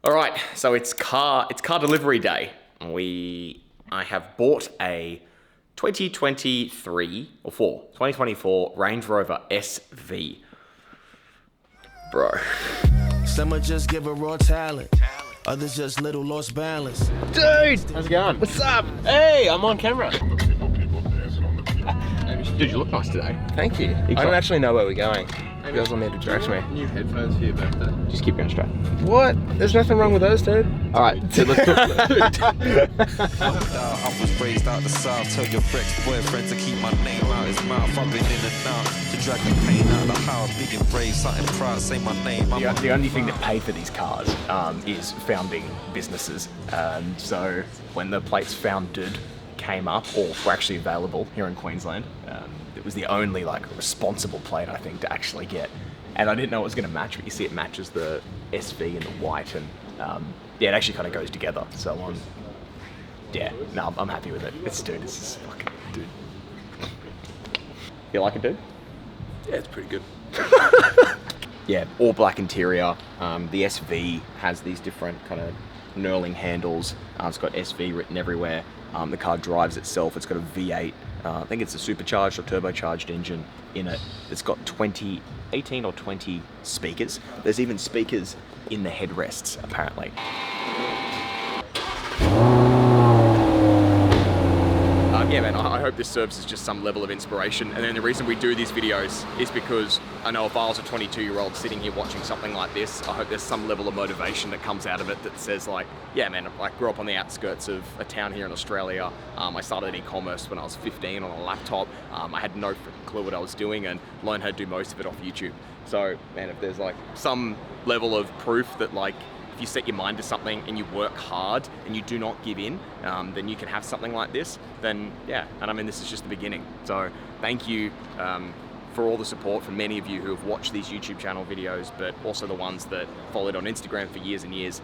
All right, so it's car delivery day. I have bought a 2024 Range Rover SV. Bro. Some are just give a raw talent, others just little lost balance. Dude! How's it going? What's up? Hey, I'm on camera. Dude, you look nice today. Thank you. I don't actually know where we're going. Girls will need to direct me. New headphones for your birthday. Just keep going straight. What? There's nothing wrong with those, dude. Alright, dude, let's go. I was raised out the south, tell your ex-boyfriend to keep my name out his mouth. I've been in and out to drag the pain out of the house. Big and brave, something proud, say my name. The only thing that paid for these cars is founding businesses. So when the plates founded came up, or were actually available here in Queensland, it was the only responsible plate I think to actually get. And I didn't know it was going to match, but you see it matches the SV in the white, and yeah, it actually kind of goes together. So yeah, no, I'm happy with it. This is fucking dude. You like it, dude? Yeah, it's pretty good. Yeah, all black interior. The SV has these different kind of knurling handles. It's got SV written everywhere. The car drives itself. It's got a V8. I think it's a supercharged or turbocharged engine in it. It's got 18 or 20 speakers. There's even speakers in the headrests, apparently. Yeah, man, I hope this serves as just some level of inspiration. And then the reason we do these videos is because I know if I was a 22-year-old sitting here watching something like this, I hope there's some level of motivation that comes out of it that says yeah, man, I grew up on the outskirts of a town here in Australia. I started e-commerce when I was 15 on a laptop. I had no freaking clue what I was doing and learned how to do most of it off YouTube. So, man, if there's some level of proof that if you set your mind to something and you work hard and you do not give in, then you can have something like this, then yeah. And I mean, this is just the beginning. So thank you for all the support from many of you who have watched these YouTube channel videos, but also the ones that followed on Instagram for years and years.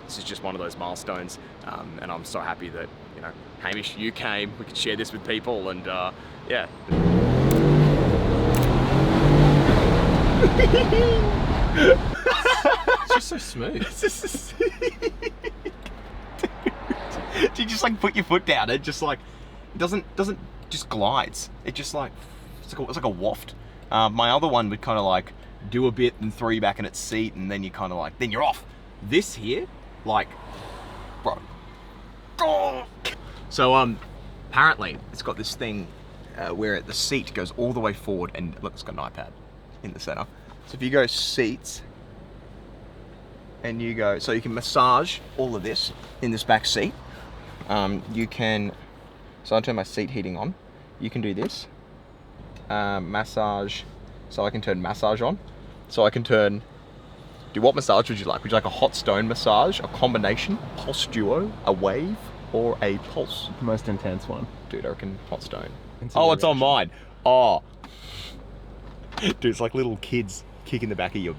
This is just one of those milestones. And I'm so happy that, Hamish, you came, we could share this with people, and yeah. It's just so smooth. Do you just put your foot down? It just it doesn't just glides. It just it's like a waft. My other one would kind of do a bit and throw you back in its seat, and then you kind of then you're off. This here, bro. So apparently it's got this thing where the seat goes all the way forward, and look, it's got an iPad in the center. So if you go seats. And you go, so you can massage all of this in this back seat. You can, so I turn my seat heating on. You can do this, massage. So I can turn massage on. So I can do what massage would you like? Would you like a hot stone massage, a combination, pulse duo, a wave, or a pulse? The most intense one. Dude, I reckon hot stone. It's on mine. Oh. Dude, it's like little kids kicking the back of your...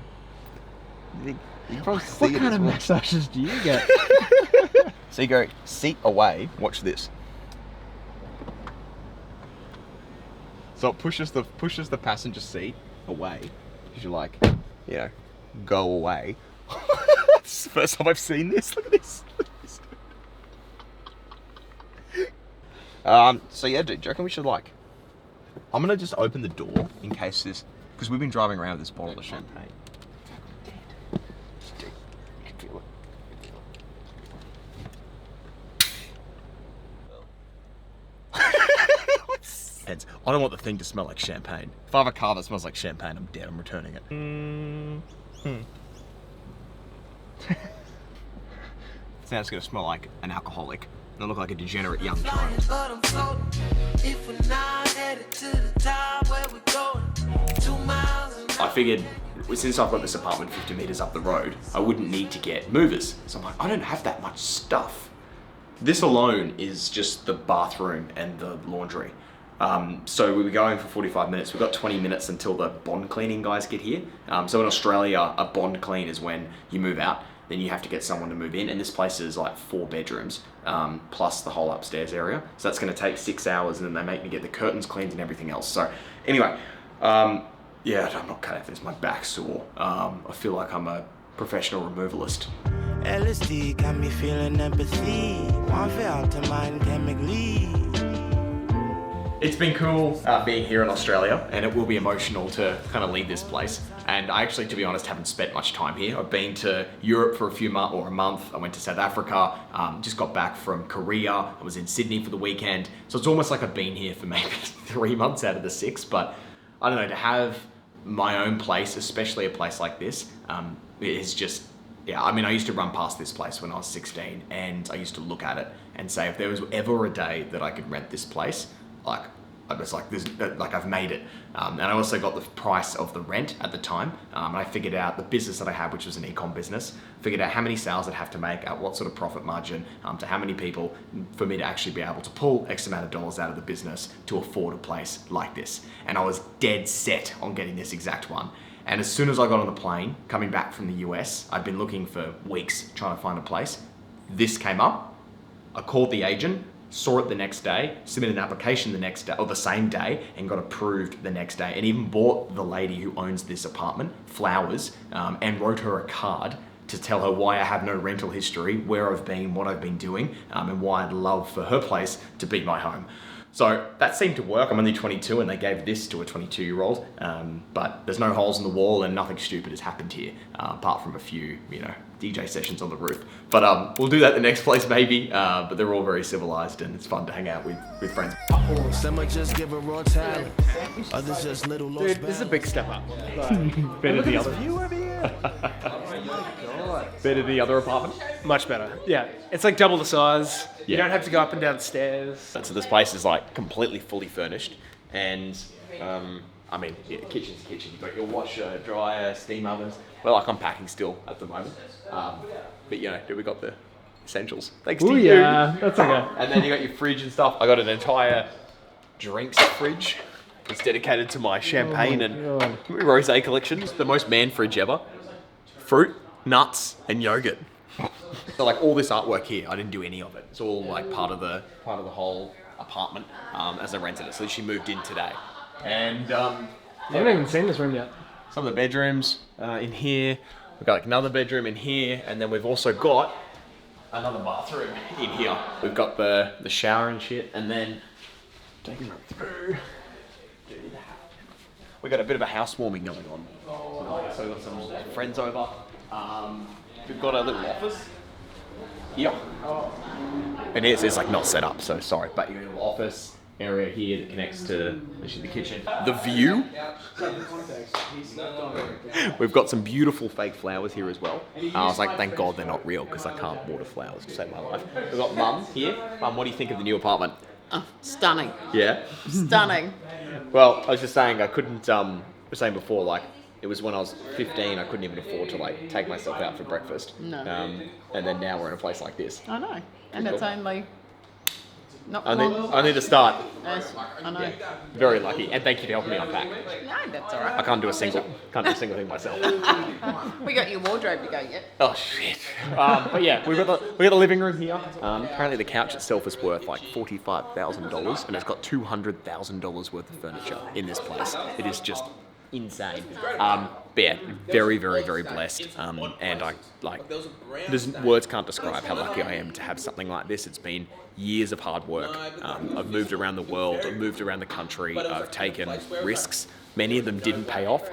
You can probably see what kind of massages do you get? So you go seat away, watch this. So it pushes the passenger seat away, because you're go away. This is the first time I've seen this. Look at this. So yeah, dude, do you reckon we should I'm gonna just open the door in case because we've been driving around with this bottle of champagne. I don't want the thing to smell like champagne. If I have a car that smells like champagne, I'm dead. I'm returning it. Now it's going to smell like an alcoholic and look like a degenerate young child. I figured since I've got this apartment 50 meters up the road, I wouldn't need to get movers. So I'm I don't have that much stuff. This alone is just the bathroom and the laundry. So we were going for 45 minutes. We've got 20 minutes until the bond cleaning guys get here. So in Australia, a bond clean is when you move out, then you have to get someone to move in. And this place is 4 bedrooms, plus the whole upstairs area. So that's gonna take 6 hours, and then they make me get the curtains cleaned and everything else. So anyway, yeah, I'm not cut out for this. My back's sore. I feel like I'm a professional removalist. LSD got me feeling empathy. One fell to mind chemically. It's been cool being here in Australia, and it will be emotional to kind of leave this place. And I actually, to be honest, haven't spent much time here. I've been to Europe for a month. I went to South Africa, just got back from Korea. I was in Sydney for the weekend. So it's almost like I've been here for maybe 3 months out of the 6, but I don't know, to have my own place, especially a place like this, it is just, yeah, I mean, I used to run past this place when I was 16, and I used to look at it and say, if there was ever a day that I could rent this place, like, I was like, I've made it. And I also got the price of the rent at the time. And I figured out the business that I had, which was an e-com business, figured out how many sales I'd have to make, at what sort of profit margin, to how many people, for me to actually be able to pull X amount of dollars out of the business to afford a place like this. And I was dead set on getting this exact one. And as soon as I got on the plane, coming back from the US, I'd been looking for weeks trying to find a place. This came up. I called the agent, saw it the next day, submitted an application the next day, or the same day, and got approved the next day, and even bought the lady who owns this apartment flowers, and wrote her a card to tell her why I have no rental history, where I've been, what I've been doing, and why I'd love for her place to be my home. So that seemed to work. I'm only 22, and they gave this to a 22-year-old, but there's no holes in the wall, and nothing stupid has happened here, apart from a few, DJ sessions on the roof. But we'll do that the next place maybe, but they're all very civilized, and it's fun to hang out with friends. Some just give a raw talent. Others just little lost. Dude, this is a big step up. Better than the other. View over here. Better than the other apartment. Much better. Yeah, it's like double the size. You Yeah. don't have to go up and down stairs. So this place is like completely fully furnished, and I mean, yeah, kitchen's a kitchen. You've got your washer, dryer, steam ovens. We're like unpacking still at the moment, but we got the essentials. Thanks to Oh you. yeah, that's okay. And then you got your fridge and stuff. I got an entire drinks fridge. It's dedicated to my champagne and rosé collection. It's the most man fridge ever. Fruit, nuts, and yogurt. So like all this artwork here, I didn't do any of it. It's all like part of the whole apartment as I rented it. So she moved in today, and I haven't even seen this room yet. some of the bedrooms in here. We've got like another bedroom in here, and then we've also got another bathroom in here. We've got the shower and shit, and then taking it through. We got a bit of a housewarming going on. So we've got some friends over. We've got a little office. Yeah. And it's like not set up, so sorry. But you got a little office area here that connects to the kitchen. The view. We've got some beautiful fake flowers here as well. I was like, thank God they're not real, because I can't water flowers to save my life. We've got Mum here. Mum, what do you think of the new apartment? Oh, stunning. Yeah? Stunning. Well, I was just saying I couldn't, I was saying before, like, it was when I was 15, I couldn't even afford to, like, take myself out for breakfast. No. And then now we're in a place like this. I know. And it's only not Only, long. only the start. Yes, I know. Very lucky. And thank you for helping me unpack. No, that's all I right. can't do a single thing myself. We got your wardrobe to go get. Oh shit! But yeah, we got the living room here. Apparently the couch itself is worth like $45,000, and it's got $200,000 worth of furniture in this place. It is just insane. But yeah, very, very, very blessed. And I words can't describe how lucky I am to have something like this. It's been years of hard work. I've moved around the world. I've moved around the country. I've taken risks. Many of them didn't pay off.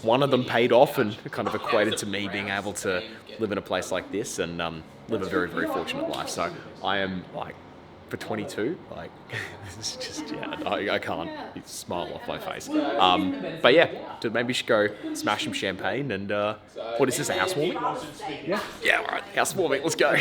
One of them paid off and kind of equated to me being able to live in a place like this and live a very, very fortunate life. So I am like, for 22, like, it's just, yeah, I can't smile off my face. But yeah, maybe we should go smash some champagne and, what is this, a housewarming? Yeah, all right, housewarming, let's go.